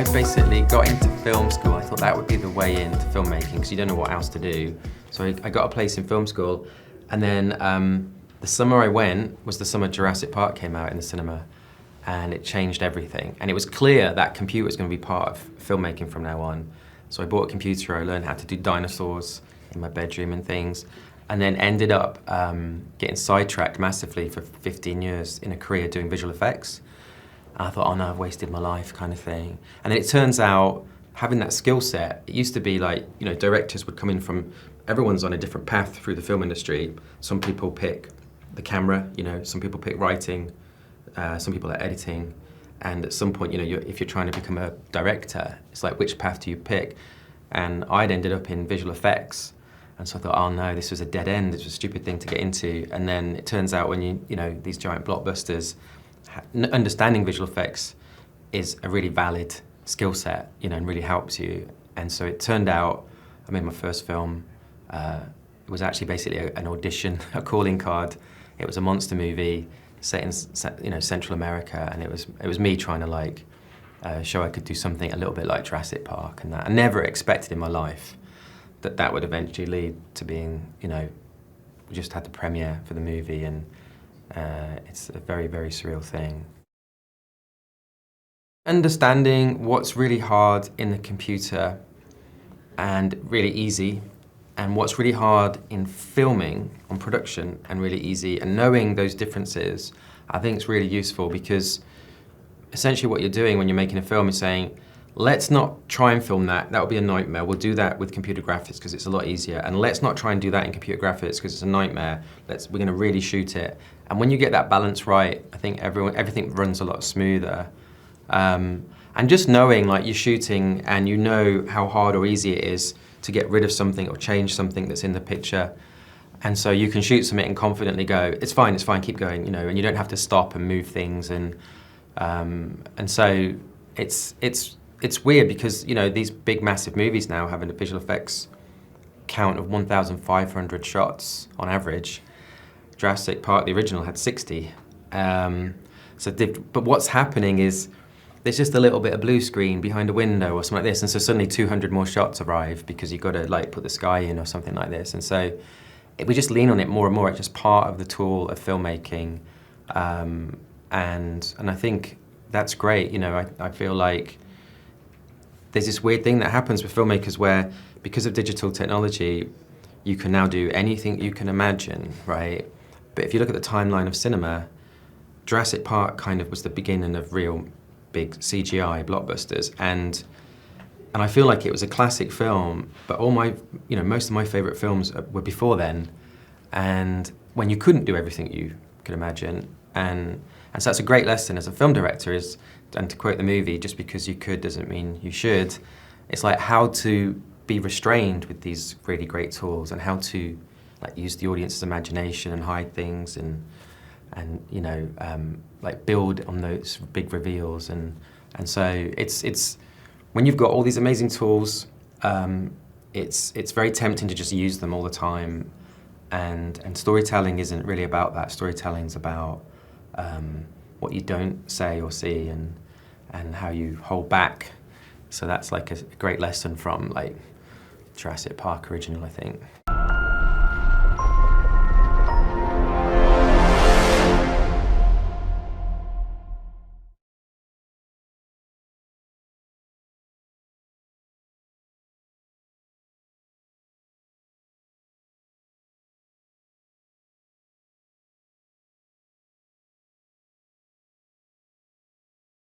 I basically got into film school. I thought that would be the way into filmmaking because you don't know what else to do. So I got a place in film school, and then the summer I went was the summer Jurassic Park came out in the cinema, and it changed everything. And it was clear that computer was going to be part of filmmaking from now on. So I bought a computer, I learned how to do dinosaurs in my bedroom and things, and then ended up getting sidetracked massively for 15 years in a career doing visual effects. And I thought, oh no, I've wasted my life kind of thing. And then it turns out, having that skill set, it used to be like, you know, directors would come in from, everyone's on a different path through the film industry. Some people pick the camera, you know, some people pick writing, some people are editing. And at some point, you know, if you're trying to become a director, it's like, which path do you pick? And I'd ended up in visual effects. And so I thought, oh no, this was a dead end. This was a stupid thing to get into. And then it turns out when you know, these giant blockbusters, understanding visual effects is a really valid skill set, you know, and really helps you. And so it turned out, I made my first film. It was actually basically an audition, a calling card. It was a monster movie set in, you know, Central America, and it was me trying to like show I could do something a little bit like Jurassic Park and that. I never expected in my life that that would eventually lead to being, you know, we just had the premiere for the movie, and it's a very, very surreal thing. Understanding what's really hard in the computer and really easy, and what's really hard in filming on production and really easy, and knowing those differences, I think it's really useful, because essentially what you're doing when you're making a film is saying, let's not try and film that. That would be a nightmare. We'll do that with computer graphics because it's a lot easier. And let's not try and do that in computer graphics because it's a nightmare. We're going to really shoot it. And when you get that balance right, I think everything runs a lot smoother. And just knowing, like, you're shooting and you know how hard or easy it is to get rid of something or change something that's in the picture. And so you can shoot something and confidently go, it's fine, keep going, you know, and you don't have to stop and move things. And so it's weird because, you know, these big, massive movies now have a visual effects count of 1,500 shots on average. Jurassic Park, the original, had 60. But what's happening is there's just a little bit of blue screen behind a window or something like this, and so suddenly 200 more shots arrive because you've got to like put the sky in or something like this. And so we just lean on it more and more. It's just part of the tool of filmmaking, and I think that's great. You know, I feel like there's this weird thing that happens with filmmakers where, because of digital technology, you can now do anything you can imagine, right? But if you look at the timeline of cinema, Jurassic Park kind of was the beginning of real big CGI blockbusters, and I feel like it was a classic film, but all my, you know, most of my favorite films were before then, and when you couldn't do everything you could imagine, and so that's a great lesson as a film director is, and to quote the movie, just because you could doesn't mean you should. It's like how to be restrained with these really great tools and how to like use the audience's imagination and hide things and you know, like build on those big reveals. And so it's when you've got all these amazing tools, it's very tempting to just use them all the time. And storytelling isn't really about that. Storytelling's about what you don't say or see and how you hold back. So that's like a great lesson from like Jurassic Park original, I think.